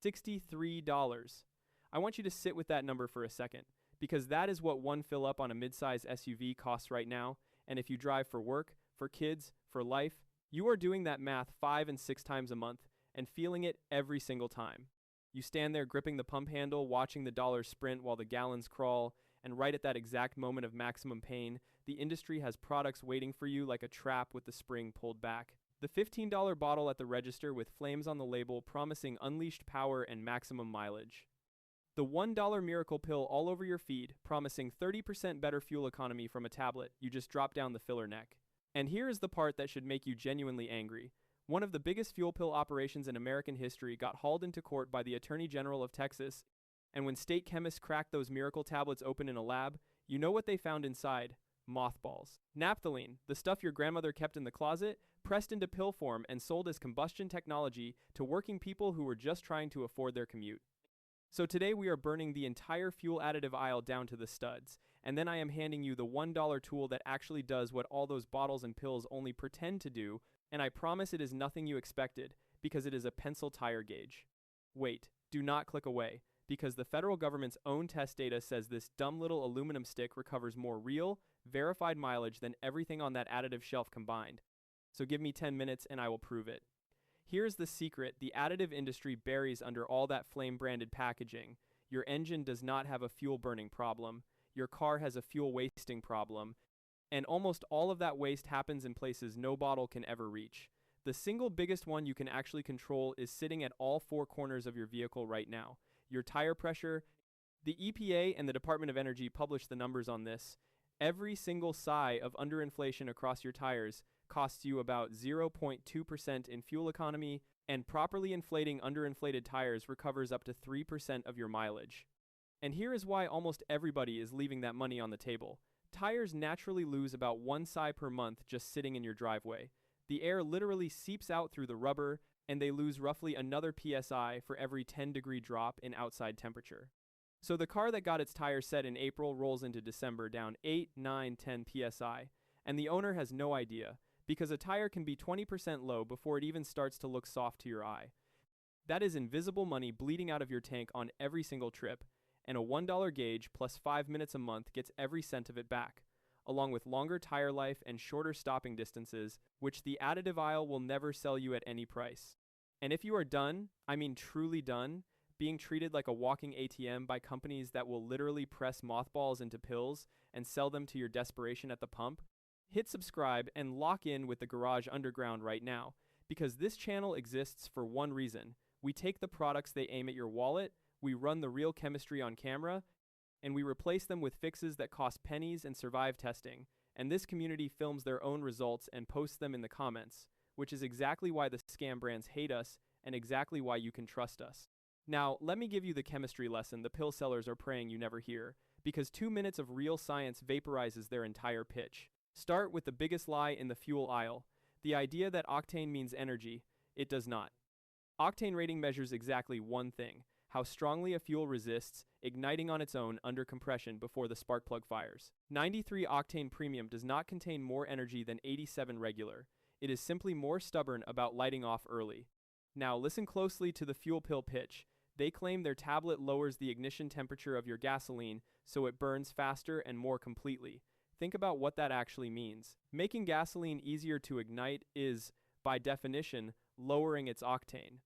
$63. I want you to sit with that number for a second, because that is what one fill up on a midsize SUV costs right now, and if you drive for work, for kids, for life, you are doing that math 5 and 6 times a month and feeling it every single time. You stand there gripping the pump handle, watching the dollars sprint while the gallons crawl, and right at that exact moment of maximum pain, the industry has products waiting for you like a trap with the spring pulled back. The $15 bottle at the register with flames on the label promising unleashed power and maximum mileage. The $1 miracle pill all over your feed promising 30% better fuel economy from a tablet you just drop down the filler neck. And here is the part that should make you genuinely angry. One of the biggest fuel pill operations in American history got hauled into court by the Attorney General of Texas, and when state chemists cracked those miracle tablets open in a lab, you know what they found inside? Mothballs. Naphthalene, the stuff your grandmother kept in the closet, pressed into pill form and sold as combustion technology to working people who were just trying to afford their commute. So today we are burning the entire fuel additive aisle down to the studs, and then I am handing you the $1 tool that actually does what all those bottles and pills only pretend to do, and I promise it is nothing you expected, because it is a pencil tire gauge. Wait, do not click away, because the federal government's own test data says this dumb little aluminum stick recovers more real, verified mileage than everything on that additive shelf combined. So give me 10 minutes and I will prove it. Here's the secret the additive industry buries under all that flame-branded packaging. Your engine does not have a fuel-burning problem, your car has a fuel-wasting problem, and almost all of that waste happens in places no bottle can ever reach. The single biggest one you can actually control is sitting at all 4 corners of your vehicle right now. Your tire pressure. The EPA and the Department of Energy publish the numbers on this. Every single sigh of underinflation across your tires costs you about 0.2% in fuel economy, and properly inflating underinflated tires recovers up to 3% of your mileage. And here is why almost everybody is leaving that money on the table. Tires naturally lose about 1 sigh per month just sitting in your driveway. The air literally seeps out through the rubber, and they lose roughly another PSI for every 10-degree drop in outside temperature. So the car that got its tires set in April rolls into December down 8, 9, 10 PSI, and the owner has no idea, because a tire can be 20% low before it even starts to look soft to your eye. That is invisible money bleeding out of your tank on every single trip, and a $1 gauge plus 5 minutes a month gets every cent of it back, along with longer tire life and shorter stopping distances, which the additive aisle will never sell you at any price. And if you are done, I mean truly done, being treated like a walking ATM by companies that will literally press mothballs into pills and sell them to your desperation at the pump, hit subscribe and lock in with the Garage Underground right now, because this channel exists for one reason. We take the products they aim at your wallet, we run the real chemistry on camera, and we replace them with fixes that cost pennies and survive testing, and this community films their own results and posts them in the comments, which is exactly why the scam brands hate us and exactly why you can trust us. Now, let me give you the chemistry lesson the pill sellers are praying you never hear, because 2 minutes of real science vaporizes their entire pitch. Start with the biggest lie in the fuel aisle, the idea that octane means energy. It does not. Octane rating measures exactly one thing: how strongly a fuel resists igniting on its own under compression before the spark plug fires. 93 octane premium does not contain more energy than 87 regular. It is simply more stubborn about lighting off early. Now listen closely to the fuel pill pitch. They claim their tablet lowers the ignition temperature of your gasoline so it burns faster and more completely. Think about what that actually means. Making gasoline easier to ignite is, by definition, lowering its octane.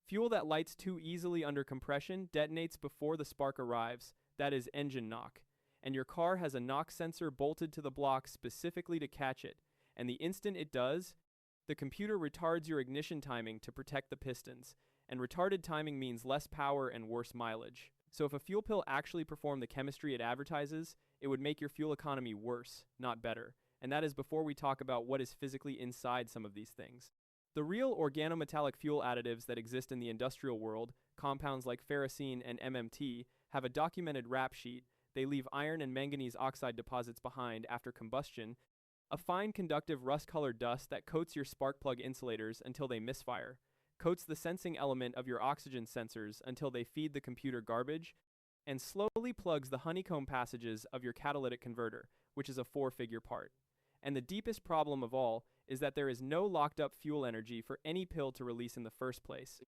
Fuel that lights too easily under compression detonates before the spark arrives. That is engine knock. And your car has a knock sensor bolted to the block specifically to catch it. And the instant it does, the computer retards your ignition timing to protect the pistons. And retarded timing means less power and worse mileage. So if a fuel pill actually performed the chemistry it advertises, it would make your fuel economy worse, not better. And that is before we talk about what is physically inside some of these things. The real organometallic fuel additives that exist in the industrial world, compounds like ferrocene and MMT, have a documented rap sheet. They leave iron and manganese oxide deposits behind after combustion, a fine conductive rust-colored dust that coats your spark plug insulators until they misfire, coats the sensing element of your oxygen sensors until they feed the computer garbage, and slowly plugs the honeycomb passages of your catalytic converter, which is a 4-figure part. And the deepest problem of all is that there is no locked up fuel energy for any pill to release in the first place.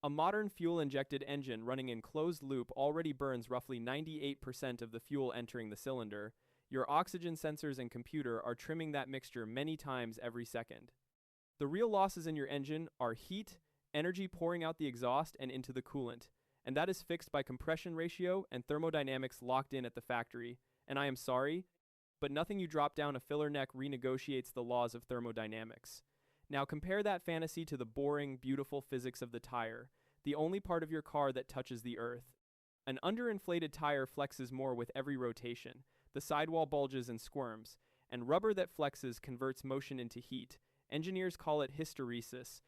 A modern fuel-injected engine running in closed loop already burns roughly 98% of the fuel entering the cylinder. Your oxygen sensors and computer are trimming that mixture many times every second. The real losses in your engine are heat, energy pouring out the exhaust and into the coolant, and that is fixed by compression ratio and thermodynamics locked in at the factory. And I am sorry, but nothing you drop down a filler neck renegotiates the laws of thermodynamics. Now compare that fantasy to the boring, beautiful physics of the tire, the only part of your car that touches the earth. An underinflated tire flexes more with every rotation, the sidewall bulges and squirms, and rubber that flexes converts motion into heat. Engineers call it hysteresis.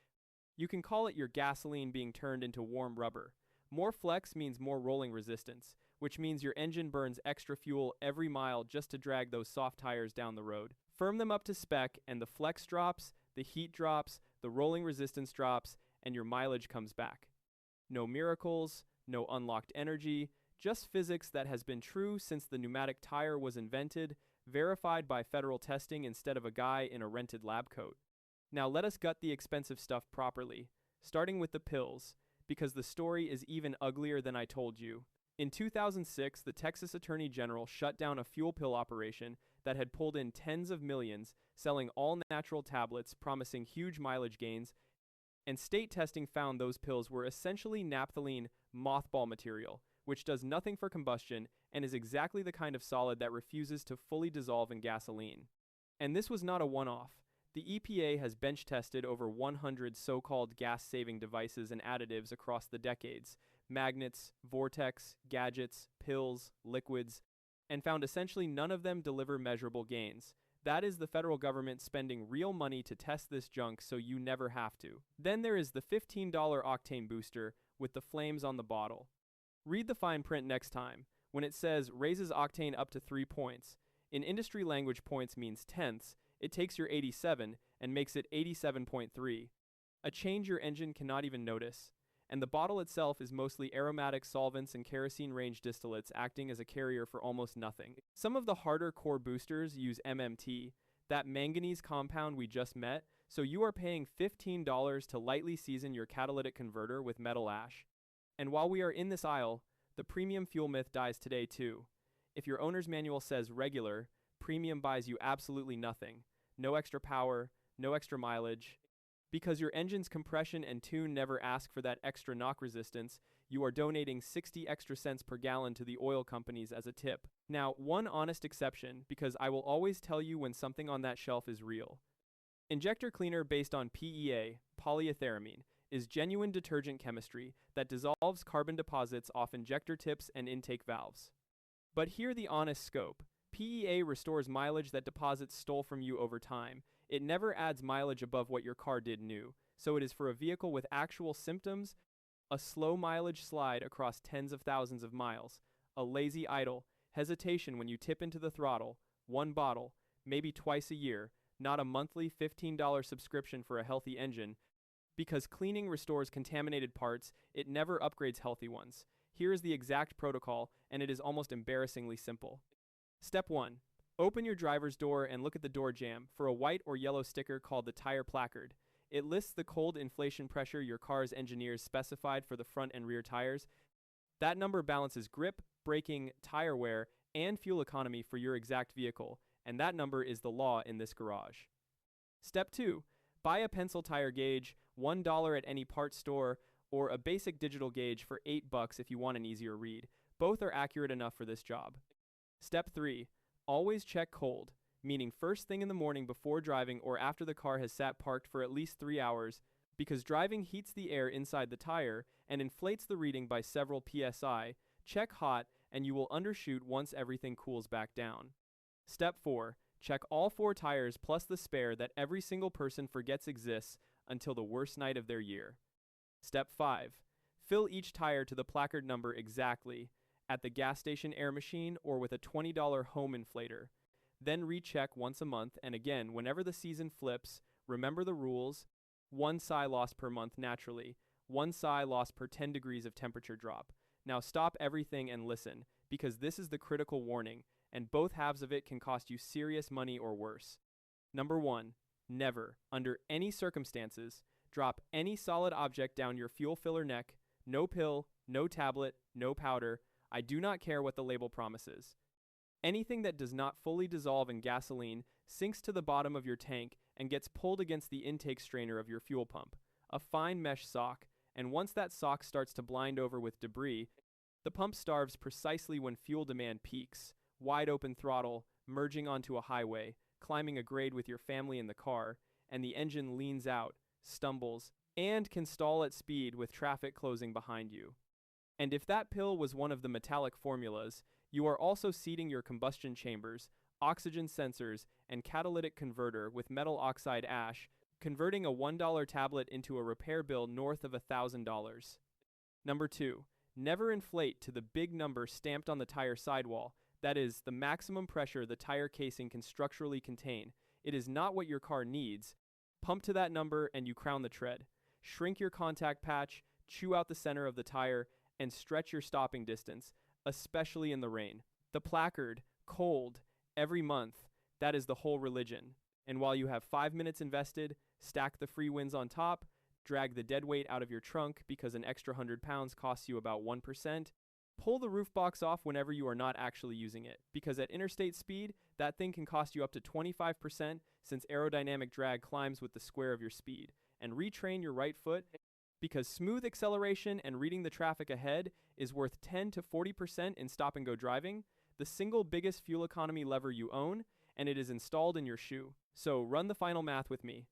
You can call it your gasoline being turned into warm rubber. More flex means more rolling resistance, which means your engine burns extra fuel every mile just to drag those soft tires down the road. Firm them up to spec, and the flex drops, the heat drops, the rolling resistance drops, and your mileage comes back. No miracles, no unlocked energy, just physics that has been true since the pneumatic tire was invented, verified by federal testing instead of a guy in a rented lab coat. Now let us gut the expensive stuff properly, starting with the pills, because the story is even uglier than I told you. In 2006, the Texas Attorney General shut down a fuel pill operation that had pulled in tens of millions, selling all-natural tablets promising huge mileage gains, and state testing found those pills were essentially naphthalene mothball material, which does nothing for combustion and is exactly the kind of solid that refuses to fully dissolve in gasoline. And this was not a one-off. The EPA has bench-tested over 100 so-called gas-saving devices and additives across the decades, magnets, vortex, gadgets, pills, liquids, and found essentially none of them deliver measurable gains. That is the federal government spending real money to test this junk so you never have to. Then there is the $15 octane booster with the flames on the bottle. Read the fine print next time. When it says raises octane up to 3 points, in industry language points means tenths, it takes your 87 and makes it 87.3. A change your engine cannot even notice. And the bottle itself is mostly aromatic solvents and kerosene-range distillates acting as a carrier for almost nothing. Some of the harder core boosters use MMT, that manganese compound we just met, so you are paying $15 to lightly season your catalytic converter with metal ash. And while we are in this aisle, the premium fuel myth dies today too. If your owner's manual says regular, premium buys you absolutely nothing. No extra power, no extra mileage. Because your engine's compression and tune never ask for that extra knock resistance, you are donating 60 extra cents per gallon to the oil companies as a tip. Now, one honest exception, because I will always tell you when something on that shelf is real. Injector cleaner based on PEA, polyethyramine, is genuine detergent chemistry that dissolves carbon deposits off injector tips and intake valves. But hear the honest scope. PEA restores mileage that deposits stole from you over time. It never adds mileage above what your car did new, so it is for a vehicle with actual symptoms, a slow mileage slide across tens of thousands of miles, a lazy idle, hesitation when you tip into the throttle, one bottle, maybe twice a year, not a monthly $15 subscription for a healthy engine. Because cleaning restores contaminated parts, it never upgrades healthy ones. Here is the exact protocol, and it is almost embarrassingly simple. Step 1. Open your driver's door and look at the door jamb for a white or yellow sticker called the tire placard. It lists the cold inflation pressure your car's engineers specified for the front and rear tires. That number balances grip, braking, tire wear, and fuel economy for your exact vehicle, and that number is the law in this garage. Step 2. Buy a pencil tire gauge, $1 at any parts store, or a basic digital gauge for $8 if you want an easier read. Both are accurate enough for this job. Step 3. Always check cold, meaning first thing in the morning before driving or after the car has sat parked for at least 3 hours, because driving heats the air inside the tire and inflates the reading by several psi. Check hot and you will undershoot once everything cools back down. Step 4. Check all 4 tires plus the spare that every single person forgets exists until the worst night of their year. Step 5. Fill each tire to the placard number exactly, at the gas station air machine or with a $20 home inflator. Then recheck once a month, and again whenever the season flips. Remember the rules: 1 psi loss per month naturally, 1 psi loss per 10 degrees of temperature drop. Now stop everything and listen, because this is the critical warning, and both halves of it can cost you serious money or worse. Number 1. Never, under any circumstances, drop any solid object down your fuel filler neck, No pill, no tablet, no powder. I do not care what the label promises. Anything that does not fully dissolve in gasoline sinks to the bottom of your tank and gets pulled against the intake strainer of your fuel pump, a fine mesh sock, and once that sock starts to blind over with debris, the pump starves precisely when fuel demand peaks, wide open throttle, merging onto a highway, climbing a grade with your family in the car, and the engine leans out, stumbles, and can stall at speed with traffic closing behind you. And if that pill was one of the metallic formulas, you are also seeding your combustion chambers, oxygen sensors, and catalytic converter with metal oxide ash, converting a $1 tablet into a repair bill north of $1,000. Number 2. Never inflate to the big number stamped on the tire sidewall, that is, the maximum pressure the tire casing can structurally contain. It is not what your car needs. Pump to that number and you crown the tread. Shrink your contact patch, chew out the center of the tire, and stretch your stopping distance, especially in the rain. The placard, cold, every month, that is the whole religion. And while you have 5 minutes invested, stack the free wins on top, drag the dead weight out of your trunk because an extra 100 pounds costs you about 1%, pull the roof box off whenever you are not actually using it, because at interstate speed, that thing can cost you up to 25% since aerodynamic drag climbs with the square of your speed, and retrain your right foot because smooth acceleration and reading the traffic ahead is worth 10 to 40% in stop-and-go driving, the single biggest fuel economy lever you own, and it is installed in your shoe. So run the final math with me.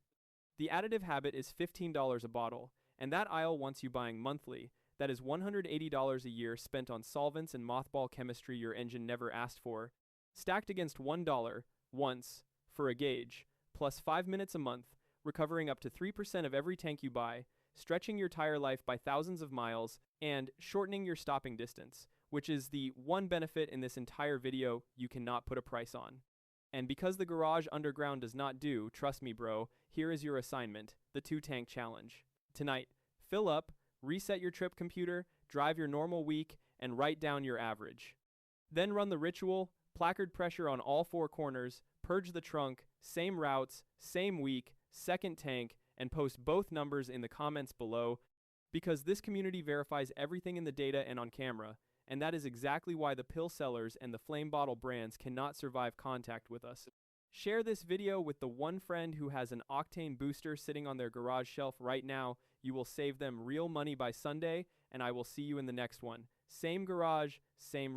The additive habit is $15 a bottle, and that aisle wants you buying monthly. That is $180 a year spent on solvents and mothball chemistry your engine never asked for, stacked against $1 once for a gauge, plus 5 minutes a month, recovering up to 3% of every tank you buy, stretching your tire life by thousands of miles, and shortening your stopping distance, which is the one benefit in this entire video you cannot put a price on. And because the garage underground does not do, trust me bro, here is your assignment, the 2-tank challenge. Tonight, fill up, reset your trip computer, drive your normal week, and write down your average. Then run the ritual, placard pressure on all 4 corners, purge the trunk, same routes, same week, second tank, and post both numbers in the comments below, because this community verifies everything in the data and on camera, and that is exactly why the pill sellers and the flame bottle brands cannot survive contact with us. Share this video with the one friend who has an octane booster sitting on their garage shelf right now. You will save them real money by Sunday, and I will see you in the next one. Same garage, same